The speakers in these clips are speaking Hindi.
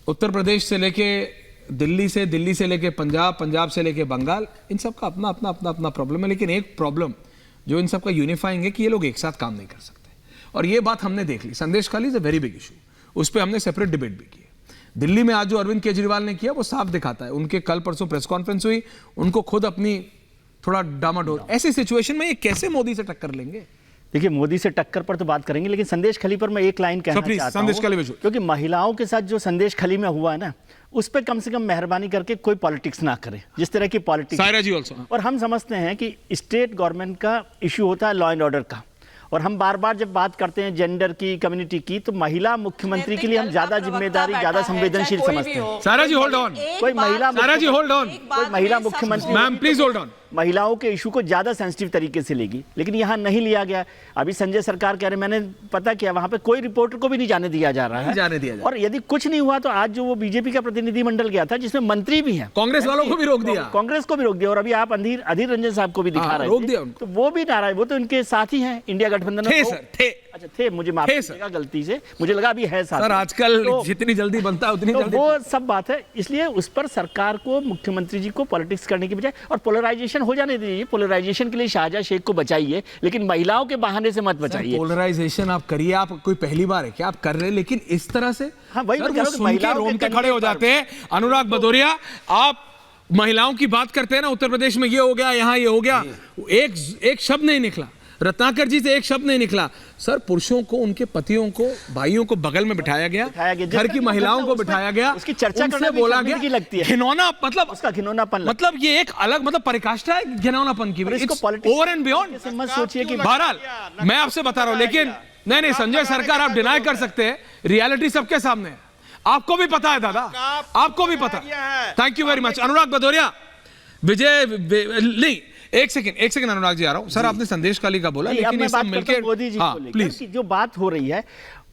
उत्तर प्रदेश से लेके दिल्ली से लेके पंजाब, पंजाब से लेके बंगाल, इन सब का अपना अपना अपना अपना प्रॉब्लम है। लेकिन एक प्रॉब्लम जो इन सब का यूनिफाइंग है कि ये लोग एक साथ काम नहीं कर सकते, और ये बात हमने देख ली। संदेश खाली is a very big issue, उस पर हमने सेपरेट डिबेट भी की। दिल्ली में आज जो अरविंद केजरीवाल ने किया वो साफ दिखाता है। उनके कल परसों प्रेस कॉन्फ्रेंस हुई, उनको खुद अपनी थोड़ा डामाडोल। ऐसी सिचुएशन में ये कैसे मोदी से टक्कर लेंगे? देखिए, मोदी से टक्कर पर तो बात करेंगे, लेकिन संदेश खली पर मैं एक लाइन कहना चाहता हूं, क्योंकि महिलाओं के साथ जो संदेश खली में हुआ है ना, उस पर कम से कम मेहरबानी करके कोई पॉलिटिक्स ना करे, जिस तरह की पॉलिटिक्स। सायरा जी ऑल्सो। और हम समझते हैं कि स्टेट गवर्नमेंट का इशू होता है लॉ एंड ऑर्डर का, और हम बार बार जब बात करते हैं जेंडर की, कम्युनिटी की, तो महिला मुख्यमंत्री के लिए हम ज्यादा जिम्मेदारी, ज्यादा संवेदनशील समझते हैं। सायरा जी होल्ड ऑन, कोई महिला, सायरा जी होल्ड ऑन, कोई महिला मुख्यमंत्री, मैम प्लीज होल्ड ऑन, महिलाओं के इशू को ज्यादा सेंसिटिव तरीके से लेगी, लेकिन यहाँ नहीं लिया गया। अभी संजय सरकार कह रहे, मैंने पता किया वहां पे कोई रिपोर्टर को भी नहीं जाने दिया जा रहा है। और यदि कुछ नहीं हुआ तो आज जो वो बीजेपी का प्रतिनिधिमंडल गया था, जिसमें मंत्री भी हैं, कांग्रेस वालों को भी रोक दिया, कांग्रेस को भी रोक दिया, और अभी आप अधीर रंजन साहब को भी दिखा रहे हैं, तो वो भी नाराज, वो तो इनके साथ ही हैं इंडिया गठबंधन में। अच्छा थे, मुझे माफ कीजिएगा गलती से, मुझे लगा अभी है साथ। सर आजकल जितनी जल्दी बनता है उतनी जल्दी, वो सब बात है। इसलिए उस पर सरकार को, मुख्यमंत्री जी को पॉलिटिक्स करने की बजाय, और पोलराइजेशन हो जाने दीजिए, पोलराइजेशन के लिए शाहजहां शेख को बचाइए, लेकिन महिलाओं के बहाने से मत बचाइए। पोलराइजेशन आप करिए, आप कोई पहली बार है क्या आप कर रहे हैं, लेकिन इस तरह से हाँ, वही महिलाओं रोंगटे खड़े हो जाते हैं। अनुराग भदौरिया, आप महिलाओं की बात करते हैं ना, उत्तर प्रदेश में ये हो गया, यहाँ ये हो गया, एक शब्द नहीं निकला, रत्नाकर जी से एक शब्द नहीं निकला। सर पुरुषों को, उनके पतियों को, भाइयों को बगल में बिठाया गया, घर की महिलाओं को बिठाया गया, उसकी चर्चा करने बोला गया, लगती है घिनौना, मतलब उसका घिनौनापन, मतलब ये एक अलग मतलब पराकाष्ठा है घिनौनापन की, ओवर एंड बियॉन्ड। मत सोचिए कि बहरहाल मैं आपसे बता रहा हूं, लेकिन नहीं संजय सरकार, आप डिनाई कर सकते हैं, रियलिटी सबके सामने है, आपको भी पता है दादा, आपको भी पता। थैंक यू वेरी मच अनुराग भदौरिया। विजय नहीं, एक सेकंड अनुराग जी आ रहा हूं। सर आपने संदेश काली का बोला, लेकिन सब मिलकर मोदी जी को लेकर जो बात हो रही है,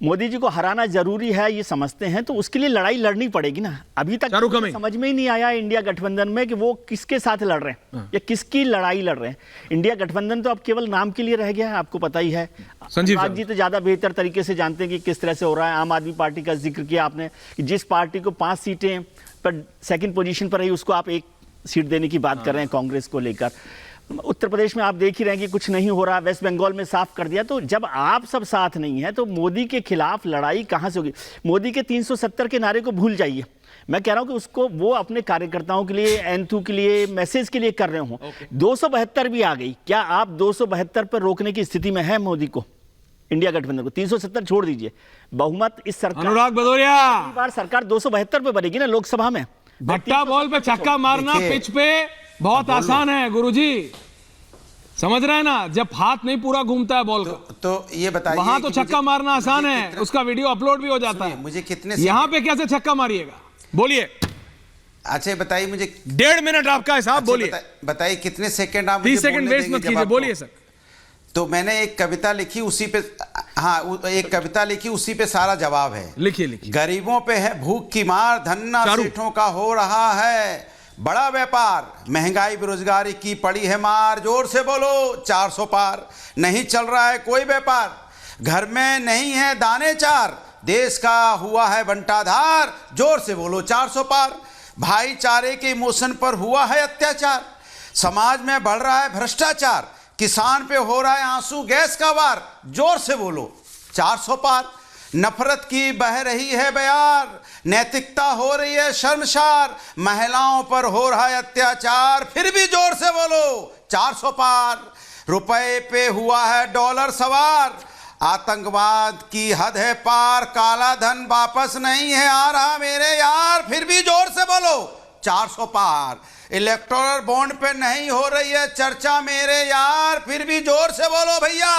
मोदी जी को हराना जरूरी है, ये समझते हैं, तो उसके लिए लड़ाई लड़नी पड़ेगी ना। अभी तक समझ में ही नहीं आया इंडिया गठबंधन में कि वो किसके साथ लड़ रहे हैं या किसकी लड़ाई लड़ रहे हैं। इंडिया गठबंधन तो अब केवल नाम के लिए रह गया है, आपको पता ही है। संजीव जी तो ज्यादा बेहतर तरीके से जानते हैं कि किस तरह से हो रहा है। आम आदमी पार्टी का जिक्र किया आपने, कि जिस पार्टी को 5 सीटें पर सेकेंड पोजिशन पर रही, उसको आप 1 सीट देने की बात कर रहे हैं कांग्रेस को लेकर। उत्तर प्रदेश में आप देख ही रहे हैं कि कुछ नहीं हो रहा, वेस्ट बंगाल में साफ कर दिया। तो जब आप सब साथ नहीं है तो मोदी के खिलाफ लड़ाई कहां से होगी? मोदी के 370 के नारे को भूल जाइए। मैं कह रहा हूं कि उसको वो अपने कार्यकर्ताओं के लिए, एंथू के लिए, मैसेज के लिए कर रहे हो। 272 भी आ गई, क्या आप 272 पर रोकने की स्थिति में है मोदी को, इंडिया गठबंधन को? 370 छोड़ दीजिए, बहुमत इस सरकार, अनुराग भदौरिया, बार सरकार 272 पे बनेगी ना लोकसभा में। भट्टा बॉल पे छक्का मारना पिच पे बहुत आसान है गुरुजी, समझ रहे हैं ना, जब हाथ नहीं पूरा घूमता है बॉल का। तो ये बताइए, वहां तो छक्का मारना आसान है, उसका वीडियो अपलोड भी हो जाता है। मुझे कितने, यहाँ पे कैसे छक्का मारिएगा, बोलिए। अच्छा बताइए मुझे, 1.5 मिनट आपका है साहब, बोलिए। बताइए कितने सेकंड आप 30 सेकंड वेस्ट मत कीजिए, बोलिए सर। तो मैंने एक कविता लिखी, उसी पे, हाँ एक कविता लिखी, उसी पे सारा जवाब है। लिखिए। गरीबों पे है भूख की मार, धन्ना सेठों का हो रहा है बड़ा व्यापार, महंगाई बेरोजगारी की पड़ी है मार, जोर से बोलो 400 पार, नहीं चल रहा है कोई व्यापार, घर में नहीं है दाने चार, देश का हुआ है बंटाधार, जोर से बोलो 400 पार, भाईचारे के इमोशन पर हुआ है अत्याचार, समाज में बढ़ रहा है भ्रष्टाचार, किसान पे हो रहा है आंसू गैस का वार, जोर से बोलो 400 पार, नफरत की बह रही है बयार, नैतिकता हो रही है शर्मसार, महिलाओं पर हो रहा है अत्याचार, फिर भी जोर से बोलो 400 पार, रुपए पे हुआ है डॉलर सवार, आतंकवाद की हद है पार, काला धन वापस नहीं है आ रहा मेरे यार, फिर भी जोर से बोलो 400 पार, इलेक्टोरल बॉन्ड पे नहीं हो रही है चर्चा मेरे यार, फिर भी जोर से बोलो भैया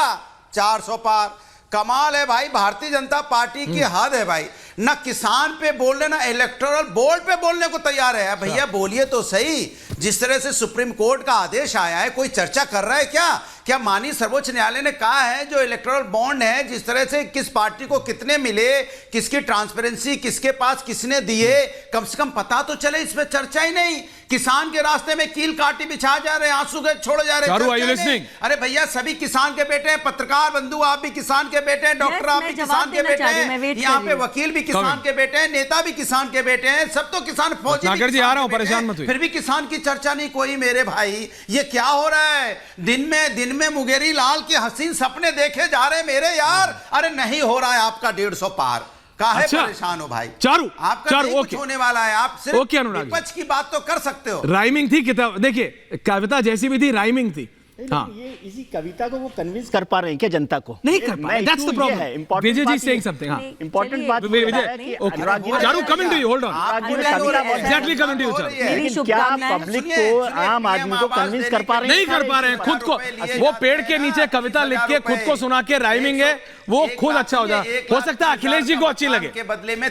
400 पार। कमाल है भाई, भारतीय जनता पार्टी की हद है भाई, ना किसान पे बोलने ना इलेक्टोरल बोर्ड पे बोलने को तैयार है। भैया बोलिए तो सही, जिस तरह से सुप्रीम कोर्ट का आदेश आया है, कोई चर्चा कर रहा है क्या माननीय सर्वोच्च न्यायालय ने कहा है जो इलेक्टोरल बॉन्ड है, जिस तरह से किस पार्टी को कितने मिले, किसकी ट्रांसपेरेंसी, किसके पास किसने दिए, कम से कम पता तो चले, इस पर चर्चा ही नहीं। किसान के रास्ते में कील काटी बिछा जा रहे, आंसू के छोड़े जा रहे। अरे भैया सभी किसान के बेटे हैं, पत्रकार बंधु आप भी किसान के बेटे हैं, डॉक्टर आप भी किसान के बेटे हैं, यहाँ पे वकील भी किसान के बेटे हैं, नेता भी किसान के बेटे हैं, सब तो किसान, फौजी भी रत्नाकर जी, किसान आ रहा हूं, के बेटे परेशान हैं। मत होइए। फिर भी किसान की चर्चा नहीं कोई। मेरे भाई ये क्या हो रहा है? दिन में मुंगेरी लाल के हसीन सपने देखे जा रहे मेरे यार। अरे नहीं हो रहा है आपका 150 पार। काहे अच्छा, परेशान हो भाई? चारू, आपका चारू, नहीं कुछ ओके। होने वाला है। आप सिर्फ ओके अनुराग जी। विपक्ष की बात तो कर सकते हो। राइमिंग थी किताब, देखिए कविता जैसी भी थी, राइमिंग थी। हाँ, ये इसी कविता को वो कन्विंस कर पा रहे हैं क्या जनता को? नहीं कर पा रहे, that's the problem. Vijay ji saying something. हाँ, इंपॉर्टेंट बात विजय, ये है कि ओके, अनुराग जी ने- Charu coming to you, hold on, exactly coming to you. लेकिन क्या पब्लिक को, आम आदमी को कन्विंस कर पा रहे हैं? नहीं कर पा रहे हैं खुद को। वो पेड़ के नीचे कविता लिख के खुद को सुना के राइमिंग है, वो खुद अच्छा हो जाए। हो सकता है अखिलेश जी को अच्छी लगे,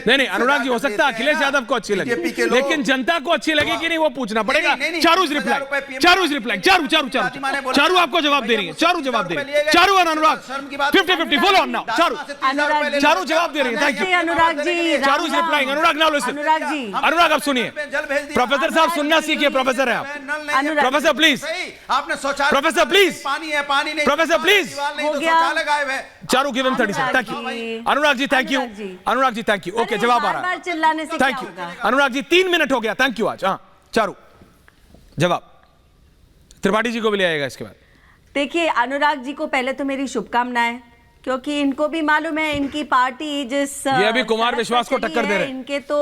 नहीं अनुराग जी, हो सकता है अखिलेश यादव को अच्छी लगे, लेकिन जनता को अच्छी लगेगी कि नहीं वो पूछना पड़ेगा। Charu is reply, Charu is reply, Charu Charu Charu Charu आपको जवाब दे रही है, चारू जवाब दे रही है। चारू और Anurag 50-50 follow on now. Charu Charu जवाब दे रही है। Thank you Anurag ji. Charu is replying. Anurag now listen. Anurag ji, Anurag आप सुनिए, प्रोफेसर साहब सुनना सीखिए, प्रोफेसर है आप। प्रोफेसर प्लीज, आपने सोचा प्रोफेसर प्लीज, पानी है, पानी नहीं, प्रोफेसर प्लीज, हो गया। Charu give him 30 second. Thank you Anurag ji, thank you Anurag ji, thank you. Okay, जवाब आ रहा है। बार चिल्लाने से थैंक क्या यू होगा? अनुराग जी, 3 मिनट हो गया। थैंक यू आज। हाँ चारू जवाब, त्रिपाठी जी को भी ले आएगा इसके बाद। देखिए अनुराग जी को पहले तो मेरी शुभकामनाएं, क्योंकि इनको भी मालूम है इनकी पार्टी जिस ये अभी कुमार सड़क पर विश्वास को चली टक्कर दे है, रहे हैं। इनके तो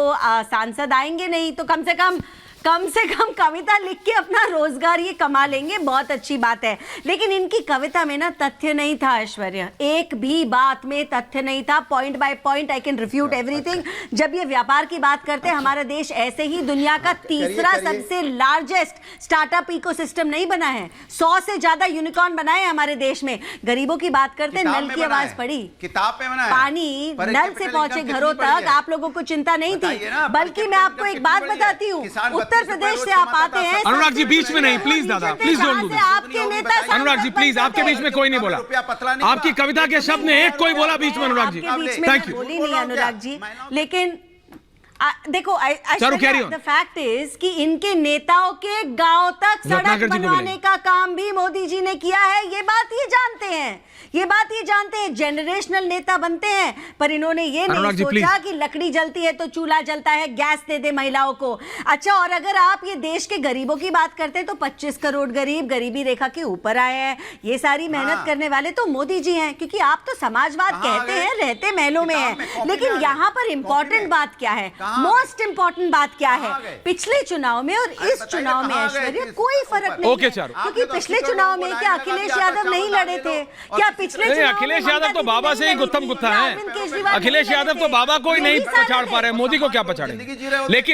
सांसद आएंगे नहीं, तो कम से कम कविता लिख के अपना रोजगार ये कमा लेंगे, बहुत अच्छी बात है। लेकिन इनकी कविता में ना तथ्य नहीं था ऐश्वर्या, एक भी बात में तथ्य नहीं था। Point by point I can refute everything. जब ये व्यापार की बात करते हैं, हमारा देश ऐसे ही दुनिया का तीसरा सबसे लार्जेस्ट स्टार्टअप इकोसिस्टम नहीं बना है, 100 से ज्यादा यूनिकॉर्न बनाए हैं हमारे देश में। गरीबों की बात करते हैं, नल की आवाज पड़ी, किताब में बना है, पानी नल से पहुंचे घरों तक, आप लोगों को चिंता नहीं थी। बल्कि मैं आपको एक बात बताती हूँ, उत्तर प्रदेश से आप आते हैं। अनुराग जी बीच में नहीं, प्लीज दादा, प्लीज डोंट डू दिस। आपके नेता अनुराग जी प्लीज, आपके बीच में कोई नहीं बोला, आपकी कविता के शब्द ने एक कोई बोला बीच में। अनुराग जी थैंक यू। बोली नहीं अनुराग जी, लेकिन देखो Charu, carry on. The fact is कि इनके नेताओं के गांव तक रत्नाकर सड़क जी को बनवाने का काम भी मोदी जी ने किया है। ये बात ये जानते हैं, ये बात ये जानते हैं। जनरेशनल नेता बनते हैं, पर इन्होंने ये अनुराग नहीं जी, सोचा please. कि लकड़ी जलती है तो चूल्हा जलता है, गैस दे दे महिलाओं को। अच्छा, और अगर आप ये देश के गरीबों की बात करते हैं तो 25 करोड़ गरीब गरीबी रेखा के ऊपर आए हैं। ये सारी मेहनत करने वाले तो मोदी जी हैं, क्योंकि आप तो समाजवाद कहते हैं, रहते महलों में हैं। लेकिन यहाँ पर इंपॉर्टेंट बात क्या है, मोस्ट इंपॉर्टेंट बात क्या है, पिछले चुनाव में और इस चुनाव में ऐश्वर्या कोई फर्क नहीं है। क्योंकि पिछले चुनाव में क्या अखिलेश यादव नहीं लड़े थे? क्या पिछले अखिलेश यादव तो बाबा से ही गुत्थम गुत्था है। अखिलेश यादव तो बाबा को ही नहीं पछाड़ पा रहे, मोदी को क्या पछाड़ेंगे? लेकिन